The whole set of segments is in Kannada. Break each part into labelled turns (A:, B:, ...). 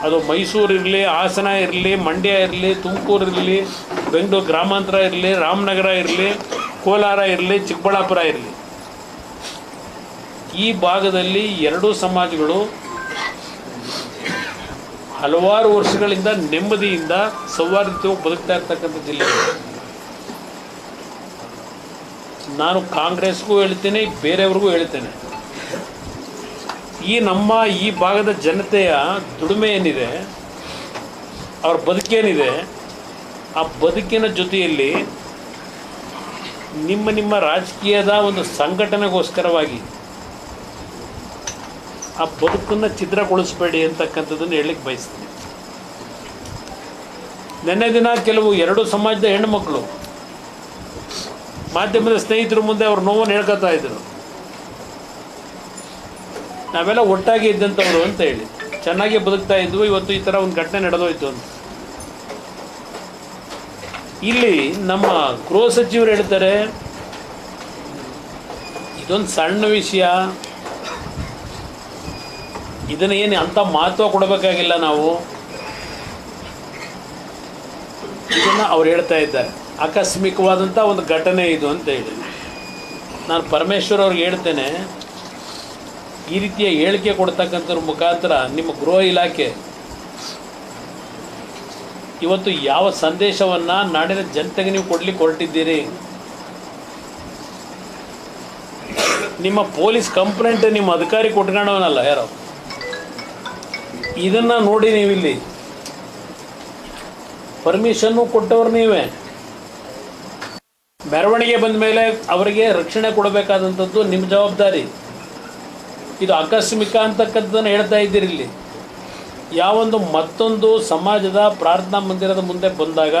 A: ಅದು ಮೈಸೂರು ಇರಲಿ, ಹಾಸನ ಇರಲಿ, ಮಂಡ್ಯ ಇರಲಿ, ತುಮಕೂರು ಇರಲಿ, ಬೆಂಗಳೂರು ಗ್ರಾಮಾಂತರ ಇರಲಿ, ರಾಮನಗರ ಇರಲಿ, ಕೋಲಾರ ಇರಲಿ, ಚಿಕ್ಕಬಳ್ಳಾಪುರ ಇರಲಿ, ಈ ಭಾಗದಲ್ಲಿ ಎರಡೂ ಸಮಾಜಗಳು ಹಲವಾರು ವರ್ಷಗಳಿಂದ ನೆಮ್ಮದಿಯಿಂದ ಸೌಹಾರ್ದತೆಯಾಗಿ ಬದುಕ್ತಾ ಇರ್ತಕ್ಕಂಥ ಜಿಲ್ಲೆ. ನಾನು ಕಾಂಗ್ರೆಸ್ಗೂ ಹೇಳ್ತೇನೆ, ಬೇರೆಯವ್ರಿಗೂ ಹೇಳ್ತೇನೆ, ನಮ್ಮ ಈ ಭಾಗದ ಜನತೆಯ ದುಡಿಮೆ ಏನಿದೆ, ಅವ್ರ ಬದುಕೇನಿದೆ, ಆ ಬದುಕಿನ ಜೊತೆಯಲ್ಲಿ ನಿಮ್ಮ ರಾಜಕೀಯದ ಒಂದು ಸಂಘಟನೆಗೋಸ್ಕರವಾಗಿ ಆ ಬದುಕನ್ನು ಛಿದ್ರಗೊಳಿಸಬೇಡಿ ಅಂತಕ್ಕಂಥದ್ದನ್ನು ಹೇಳಲಿಕ್ಕೆ ಬಯಸ್ತೀನಿ. ನೆನ್ನೆ ದಿನ ಕೆಲವು ಎರಡು ಸಮಾಜದ ಹೆಣ್ಣುಮಕ್ಕಳು ಮಾಧ್ಯಮದ ಸ್ನೇಹಿತರ ಮುಂದೆ ಅವ್ರ ನೋವನ್ನು ಹೇಳ್ಕೊತಾ ಇದ್ರು. ನಾವೆಲ್ಲ ಒಟ್ಟಾಗಿ ಇದ್ದಂಥವ್ರು ಅಂತ ಹೇಳಿ, ಚೆನ್ನಾಗಿ ಬದುಕ್ತಾ ಇದ್ವು, ಇವತ್ತು ಈ ಥರ ಒಂದು ಘಟನೆ ನಡೆದೋಯ್ತು ಅಂತ. ಇಲ್ಲಿ ನಮ್ಮ ಗೃಹ ಸಚಿವರು ಹೇಳ್ತಾರೆ, ಇದೊಂದು ಸಣ್ಣ ವಿಷಯ, ಇದನ್ನು ಏನು ಅಂಥ ಮಹತ್ವ ಕೊಡಬೇಕಾಗಿಲ್ಲ ನಾವು, ಇದನ್ನು ಅವ್ರು ಹೇಳ್ತಾ ಇದ್ದಾರೆ. ಆಕಸ್ಮಿಕವಾದಂಥ ಒಂದು ಘಟನೆ ಇದು ಅಂತ ಹೇಳಿ ನಾನು ಪರಮೇಶ್ವರ್ ಅವ್ರಿಗೆ ಹೇಳ್ತೇನೆ, ಈ ರೀತಿಯ ಹೇಳಿಕೆ ಕೊಡ್ತಕ್ಕಂಥವ್ರ ಮುಖಾಂತರ ನಿಮ್ಮ ಗೃಹ ಇಲಾಖೆ ಇವತ್ತು ಯಾವ ಸಂದೇಶವನ್ನು ನಾಡಿನ ಜನತೆಗೆ ನೀವು ಕೊಡಲಿಕ್ಕೆ ಹೊರಟಿದ್ದೀರಿ? ನಿಮ್ಮ ಪೊಲೀಸ್ ಕಂಪ್ಲೇಂಟ್ ನಿಮ್ಮ ಅಧಿಕಾರಿ ಕೊಟ್ಕೊಂಡವನಲ್ಲ ಯಾರೋ, ಇದನ್ನು ನೋಡಿ ನೀವಿಲ್ಲಿ ಪರ್ಮಿಷನ್ನು ಕೊಟ್ಟವ್ರು ನೀವೇ. ಮೆರವಣಿಗೆ ಬಂದ ಮೇಲೆ ಅವರಿಗೆ ರಕ್ಷಣೆ ಕೊಡಬೇಕಾದಂಥದ್ದು ನಿಮ್ಮ ಜವಾಬ್ದಾರಿ. ಇದು ಆಕಸ್ಮಿಕ ಅಂತಕ್ಕಂಥದ್ದನ್ನು ಹೇಳ್ತಾ ಇದ್ದೀರಿ. ಇಲ್ಲಿ ಯಾವೊಂದು ಮತ್ತೊಂದು ಸಮಾಜದ ಪ್ರಾರ್ಥನಾ ಮಂದಿರದ ಮುಂದೆ ಬಂದಾಗ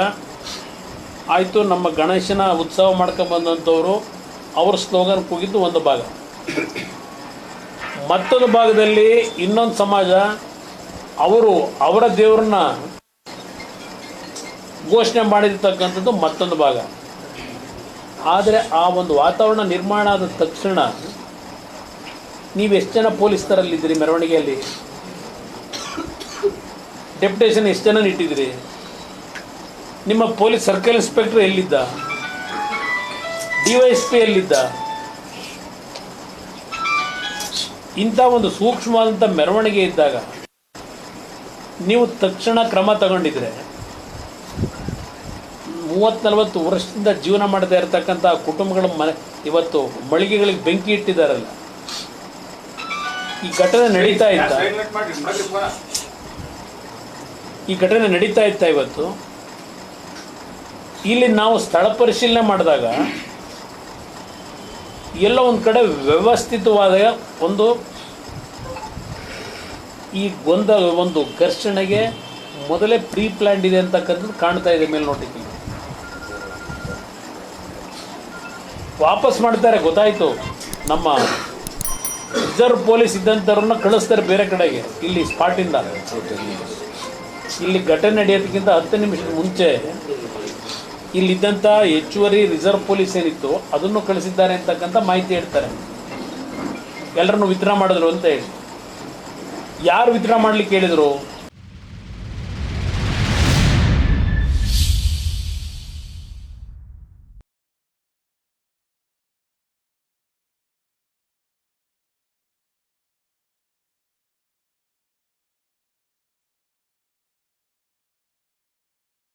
A: ಆಯಿತು, ನಮ್ಮ ಗಣೇಶನ ಉತ್ಸವ ಮಾಡ್ಕೊಂಬಂದಂಥವರು ಅವ್ರ ಸ್ಲೋಗನ್ ಕೂಗಿದ್ದು ಒಂದು ಭಾಗ, ಮತ್ತೊಂದು ಭಾಗದಲ್ಲಿ ಇನ್ನೊಂದು ಸಮಾಜ ಅವರ ದೇವ್ರನ್ನ ಘೋಷಣೆ ಮಾಡಿರ್ತಕ್ಕಂಥದ್ದು ಮತ್ತೊಂದು ಭಾಗ. ಆದರೆ ಆ ಒಂದು ವಾತಾವರಣ ನಿರ್ಮಾಣ ಆದ ತಕ್ಷಣ ನೀವು ಎಷ್ಟು ಜನ ಪೊಲೀಸರಲ್ಲಿದ್ದೀರಿ? ಮೆರವಣಿಗೆಯಲ್ಲಿ ಡೆಪ್ಯುಟೇಷನ್ ಎಷ್ಟು ಜನ ಇಟ್ಟಿದ್ದೀರಿ? ನಿಮ್ಮ ಪೊಲೀಸ್ ಸರ್ಕಲ್ ಇನ್ಸ್ಪೆಕ್ಟರ್ ಎಲ್ಲಿದ್ದ? DYSP ಎಲ್ಲಿದ್ದ? ಇಂಥ ಒಂದು ಸೂಕ್ಷ್ಮವಾದಂಥ ಮೆರವಣಿಗೆ ಇದ್ದಾಗ ನೀವು ತಕ್ಷಣ ಕ್ರಮ ತಗೊಂಡಿದ್ರೆ 30-40 ವರ್ಷದಿಂದ ಜೀವನ ಮಾಡ್ತಾ ಇರತಕ್ಕಂಥ ಕುಟುಂಬಗಳ ಇವತ್ತು ಮಳಿಗೆಗಳಿಗೆ ಬೆಂಕಿ ಇಟ್ಟಿದ್ದಾರಲ್ಲ, ಈ ಘಟನೆ ನಡೀತಾ ಇತ್ತ ಇವತ್ತು ಇಲ್ಲಿ ನಾವು ಸ್ಥಳ ಪರಿಶೀಲನೆ ಮಾಡಿದಾಗ ಎಲ್ಲ ಒಂದು ಕಡೆ ವ್ಯವಸ್ಥಿತವಾದ ಒಂದು ಘರ್ಷಣೆಗೆ ಮೊದಲೇ ಪ್ರೀ ಪ್ಲ್ಯಾನ್ಡ್ ಇದೆ ಅಂತಕ್ಕಂಥದ್ದು ಕಾಣ್ತಾ ಇದೆ ಮೇಲ್ನೋಟಕ್ಕೆ. ವಾಪಸ್ ಮಾಡ್ತಾರೆ, ಗೊತ್ತಾಯಿತು. ನಮ್ಮ ರಿಸರ್ವ್ ಪೊಲೀಸ್ ಇದ್ದಂಥವ್ರನ್ನ ಕಳಿಸ್ತಾರೆ ಬೇರೆ ಕಡೆಗೆ. ಇಲ್ಲಿ ಸ್ಪಾಟಿಂದ ಇಲ್ಲಿ ಘಟನೆ ನಡೆಯೋದಕ್ಕಿಂತ 10 ನಿಮಿಷದ ಮುಂಚೆ ಇಲ್ಲಿದ್ದಂಥ ಹೆಚ್ಚುವರಿ ರಿಸರ್ವ್ ಪೊಲೀಸ್ ಏನಿತ್ತು ಅದನ್ನು ಕಳಿಸಿದ್ದಾರೆ ಅಂತಕ್ಕಂಥ ಮಾಹಿತಿ ಹೇಳ್ತಾರೆ. ಎಲ್ಲರನ್ನು ವಿತ್ಡ್ರಾ ಮಾಡಿದ್ರು ಅಂತ ಹೇಳಿ. ಯಾರು ವಿತ್ಡ್ರಾ ಮಾಡಲಿಕ್ಕೆ ಹೇಳಿದರು?